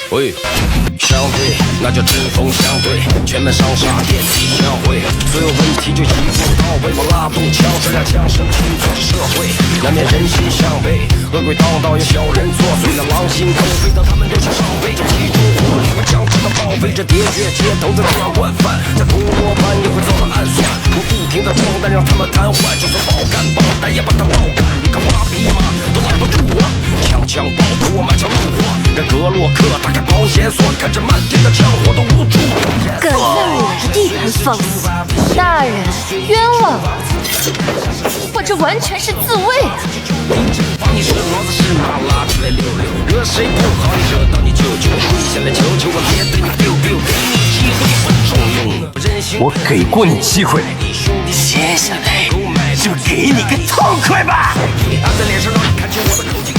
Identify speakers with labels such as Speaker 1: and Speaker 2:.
Speaker 1: 喂，相对，那叫针锋相对，全面上下电梯相会，所有问题就一步到位，我拉动枪声让枪声去做社会，难免人心向背，恶鬼当道有小人作祟，那狼心狗肺的他们都是上位，这集中火力我将这的报废，这喋血街头在这样惯犯，在铜锣湾也会遭到暗算，我不停的装弹让他们瘫痪，就算爆肝爆弹也把他爆干，你看挖逼吗？都拦不住我，枪枪爆头我满腔怒火，让格洛克打开保险锁，看着漫天的枪火都无助。
Speaker 2: 敢在我的地盘放肆，大人冤枉！我这完全是自卫。
Speaker 1: 你是骡子是马拉出来溜溜，惹谁不好你惹到你舅舅，跪下来求求我别对你丢丢，给你机会不重用。
Speaker 3: 我给过你机会，接下来就给你个痛快吧！
Speaker 1: 按在脸上让你看清我的口径。